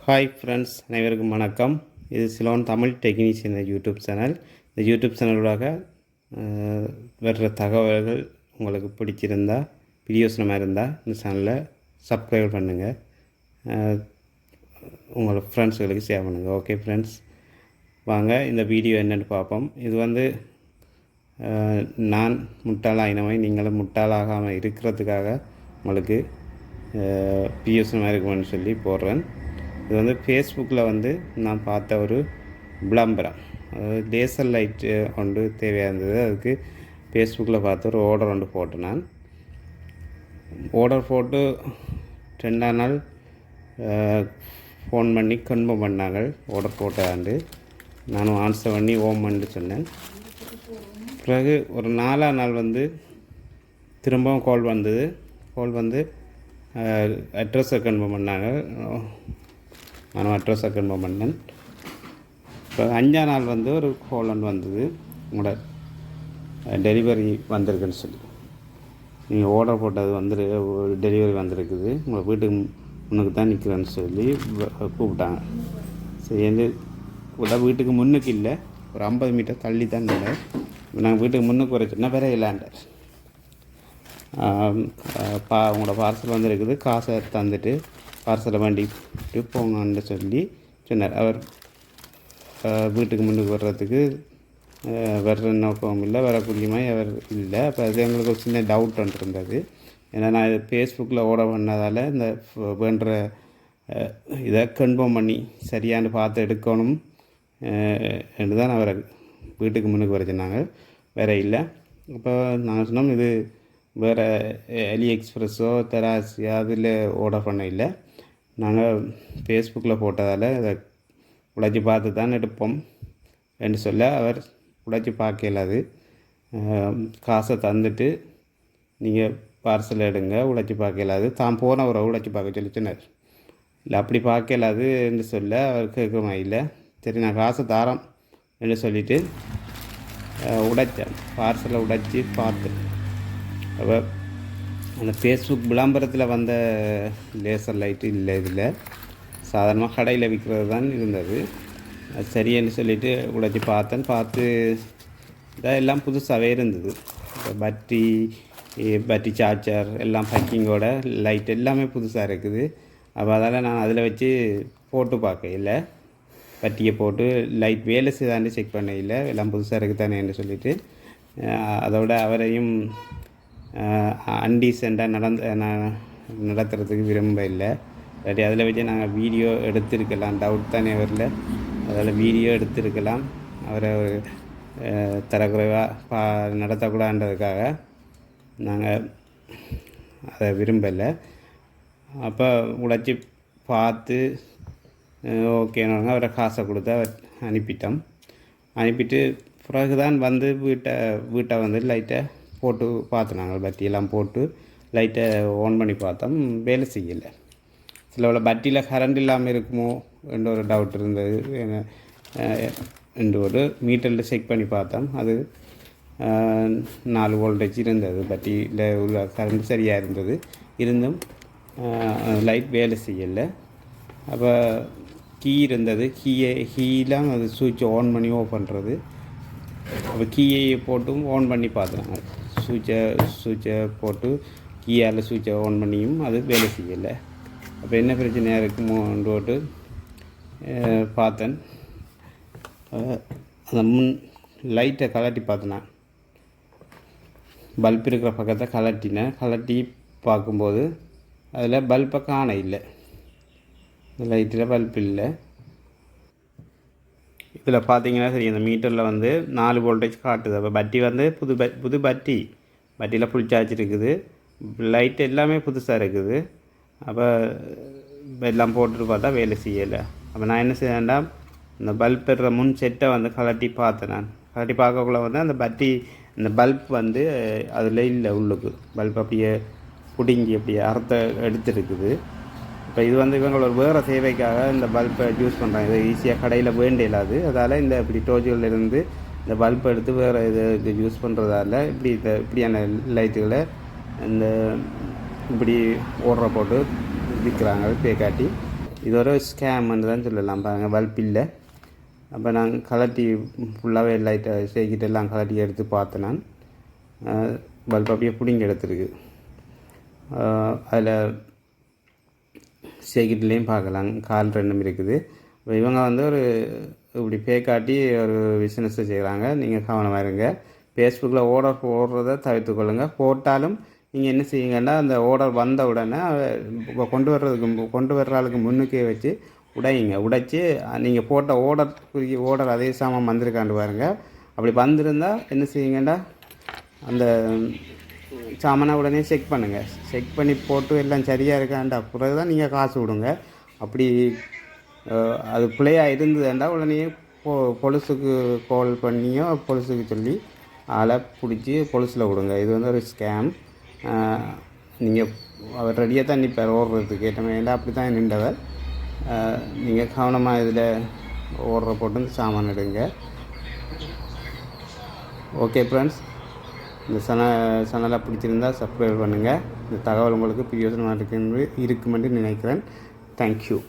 Hi friends, அனைவருக்கும் வணக்கம். இது Ceylon Tamil technician YouTube channel. இந்த யூடியூப் சேனலோட வர்ற தகவல்கள் உங்களுக்கு பிடிச்சிருந்தா, வீடியோஸ் மாதிரி இருந்தால் இந்த சேனலை சப்ஸ்கிரைப் பண்ணுங்கள், உங்களோட ஃப்ரெண்ட்ஸுகளுக்கு ஷேர் பண்ணுங்கள். ஓகே ஃப்ரெண்ட்ஸ், வாங்க இந்த வீடியோ என்னென்னு பார்ப்போம். இது நான் முட்டாளாயினவை நீங்களும் முட்டாளாகாமல் இருக்கிறதுக்காக உங்களுக்கு பிஎஸ்எம் இருக்குமென்னு சொல்லி போடுறேன். இது ஃபேஸ்புக்கில் நான் பார்த்த ஒரு விளம்பரம். அதாவது லேசர் லைட்டு ஒன்று தேவையாக இருந்தது. அதுக்கு ஃபேஸ்புக்கில் பார்த்து ஒரு ஆர்டர் ஒன்று போட்டேன். நான் ஆர்டர் போட்டு 2ஆம் நாள் ஃபோன் பண்ணி கன்ஃபார்ம் பண்ணாங்க ஆர்டர் போட்டாண்டு. நானும் ஆன்சர் பண்ணி ஓமன்னு சொன்னேன். பிறகு ஒரு 4ஆம் நாள் திரும்பவும் கால் வந்தது. அட்ரஸை கன்ஃபார்ம் பண்ணாங்க. நானும் அட்ரஸை கன்ஃபார்ம் பண்ணேன். இப்போ 5ஆம் நாள் ஒரு கால் வந்தது. உங்களோட டெலிவரி வந்திருக்குன்னு சொல்லி, நீங்கள் ஆர்டர் போட்டது டெலிவரி வந்திருக்குது, உங்களை வீட்டுக்கு முன்னுக்கு தான் நிற்கிறேன்னு சொல்லி கூப்பிட்டாங்க. சரி, வீட்டுக்கு முன்னுக்கு இல்லை, ஒரு 50 மீட்டர் தள்ளி தான் இல்லை. நாங்கள் வீட்டுக்கு முன்னுக்கு வர சொன்னால் வேற இல்லாண்டார். உங்களோட பார்சல் வந்திருக்குது, காசை தந்துட்டு பார்சலை வண்டிட்டு போங்கன்னு சொல்லி சொன்னார். அவர் வீட்டுக்கு முன்னுக்கு வர்றதுக்கு வர்ற நோக்கம் இல்லை, வரக்கூடியமாய் அவர் இல்லை. அப்போ அது எங்களுக்கு ஒரு சின்ன டவுட் இருந்தது. ஏன்னா நான் இது ஃபேஸ்புக்கில் ஆர்டர் பண்ணதால் இந்த வேண்ட இதை கன்ஃபார்ம் பண்ணி சரியானு பார்த்து எடுக்கணும் என்று தான் அவரை வீட்டுக்கு முன்னுக்கு வர சொன்னாங்க, வேறு இல்லை. அப்போ நாங்கள் சொன்னோம், இது வேறு அலி எக்ஸ்பிரஸோ தெராசியோ அதில் ஆர்டர் பண்ண இல்லை, நாங்கள் ஃபேஸ்புக்கில் போட்டதால் அதை உழைச்சி பார்த்து தான் எடுப்போம் என்று சொல்ல, அவர் உழைச்சி பார்க்கல. அது காசை தந்துட்டு நீங்கள் பார்சல் எடுங்க, உழைச்சி பார்க்கலாது தான் போனவரை உழைச்சி பார்க்க சொல்லி சொன்னார். இல்லை அப்படி பார்க்கலாது என்று சொல்ல அவர் கேட்குமா இல்லை. சரி, நான் காசை தாரோம் என்று சொல்லிவிட்டு உடைத்தேன். பார்சலை உடைச்சி பார்த்தேன். அப்போ அந்த ஃபேஸ்புக் விளம்பரத்தில் வந்த லேசர் லைட்டு இல்லை, இதில் சாதாரணமாக கடையில் விற்கிறது தான் இருந்தது. அது சரின்னு சொல்லிவிட்டு உடைச்சி பார்த்தேன். பார்த்து எல்லாம் புதுசாகவே இருந்தது. பேட்டரி சார்ஜர் எல்லாம் பேக்கிங்கோட லைட் எல்லாமே புதுசாக இருக்குது. அப்போ அதால் நான் அதில் வச்சு போட்டு பார்க்க இல்லை, பட்டியை போட்டு லைட் வேலை செய்தாண்டு செக் பண்ண இல்லை, எல்லாம் புதுசாக இருக்குதானேன்னு சொல்லிவிட்டு அதோட அவரையும் அன்டீசெண்டாக நடத்துறதுக்கு விரும்ப இல்லை. இல்லாட்டி அதில் வச்சு நாங்கள் வீடியோ எடுத்திருக்கலாம், டவுட் தானே வரல, அதில் வீடியோ எடுத்திருக்கலாம். அவரை தரக்குறைவாக நடத்தக்கூடாதுன்றதுக்காக நாங்கள் அதை விரும்பலை. அப்போ உழைச்சி பார்த்து ஓகேனாங்க, அவரை காசை கொடுத்து அவர் அனுப்பிட்டு பிறகு தான் வீட்டை லைட்டை போட்டு பார்த்தோம். பட்டியெல்லாம் போட்டு லைட்டை ஆன் பண்ணி பார்த்தோம், வேலை செய்யலை. சில பட்டியில் கரண்ட் இல்லாமல் இருக்குமோ என்ற ஒரு டவுட் இருந்தது. என்று ஒரு மீட்டரில் செக் பண்ணி பார்த்தோம், அது 4 வோல்டேஜ் இருந்தது. பட்டியில் உள்ள கரண்ட் சரியாக இருந்தும் லைட் வேலை செய்யலை. அப்போ கீ இருந்தது, கீயெலாம் அது சுவிட்சை ஆன் பண்ணி ஓஃப் பண்ணுறது. அப்போ கீயை போட்டும் ஆன் பண்ணி பார்த்துனாங்க. சுவிட்சை போட்டு கீயால் சுவிட்சை ஆன் பண்ணியும் அது வேலை செய்யலை. அப்போ என்ன பிரச்சனையாக இருக்குமோன்ட்டு பார்த்தேன். அந்த லைட்டை கலட்டி பார்த்தேன். பல்ப் இருக்கிற பக்கத்தை கலட்டி பார்க்கும்போது அதில் பல்பை காண இல்லை, லைட்டில் பல்ப் இல்லை. இதில் பார்த்தீங்கன்னா சரி, இந்த மீட்டரில் 4 வோல்டேஜ் காட்டுது. அப்போ பட்டி புது பட்டியில் ஃபுல் சார்ஜ் இருக்குது, லைட் எல்லாமே புதுசாக இருக்குது. அப்போ எல்லாம் போட்டுட்டு பார்த்தா வேலை செய்யலை. அப்போ நான் என்ன செய்யேன்டா, இந்த பல்ப் பெற முன் செட்டை கலட்டி பார்த்தேன். நான் கலட்டி பார்க்கக்குள்ள அந்த இந்த பல்ப் அதில் இல்லை, உள்ளுக்கு பல்ப் அப்படியே பிடுங்கி அப்படியே அறுத்த எடுத்துருக்குது. இப்போ இது இவங்களோட வேறு தேவைக்காக இந்த பல்பை யூஸ் பண்ணுறாங்க. இது ஈஸியாக கடையில் வேண்ட இல்லாது, அதால் இந்த இப்படி டோஜுகளிலிருந்து இந்த பல்பை எடுத்து வேறு இது யூஸ் பண்ணுறதால இப்படியான லைட்டுகளை இந்த இப்படி ஓடுற போட்டு விற்கிறாங்க பே காட்டி. இது ஒரு ஸ்கேம்னு தான் சொல்லலாம். பாருங்கள், பல்ப் இல்லை. அப்போ நான் கலட்டி ஃபுல்லாகவே லைட்டை சேர்க்கிட்டு எல்லாம் கலட்டி எடுத்து பார்த்தேன். நான் பல்ப் அப்படியே பிடிங்கி எடுத்துருக்கு. அதில் சேர்க்கிட்டுலேயும் பார்க்கலாம், கால் ரெண்டும் இருக்குது. இப்போ இவங்க வந்து ஒரு இப்படி பே காட்டி ஒரு பிஸ்னஸை செய்கிறாங்க. நீங்கள் கவனமாக இருங்க. ஃபேஸ்புக்கில் ஆர்டர் போடுறத தவிர்த்து கொள்ளுங்கள். போட்டாலும் நீங்கள் என்ன செய்யுங்கன்னா, அந்த ஆர்டர் வந்த உடனே கொண்டு வர்ற ஆளுக்கு முன்னுக்கே வச்சு உடைச்சி நீங்கள் போட்ட ஆர்டர் அதே சாமான் வந்திருக்காண்டு பாருங்கள். அப்படி வந்திருந்தால் என்ன செய்யுங்கன்னா, அந்த சாமானை உடனே செக் பண்ணுங்கள். செக் பண்ணி போட்டு எல்லாம் சரியாக இருக்காண்டா பிறகு தான் நீங்கள் காசு விடுங்க. அப்படி அது பிள்ளையாக இருந்ததுண்டா உடனே பொலிஸுக்கு கால் பண்ணியோ பொலிஸுக்கு சொல்லி ஆளை பிடிச்சி பொலிஸில் விடுங்க. இது வந்து ஒரு ஸ்கேம். நீங்கள் அவர் ரெடியாக தான் நிற்பார் ஓடுறதுக்கு ஏற்ற மாதிரி. அப்படி தான் நின்றவர். நீங்கள் கவனமாக இதில் ஓடுற போட்டு சாமான் எடுங்க. ஓகே ஃப்ரெண்ட்ஸ், இந்த சேனலை பிடிச்சிருந்தால் சப்ஸ்கிரைப் பண்ணுங்கள். இந்த தகவல் உங்களுக்கு பிரயோஜனமாக இருக்குமென்று நினைக்கிறேன். தேங்க்யூ.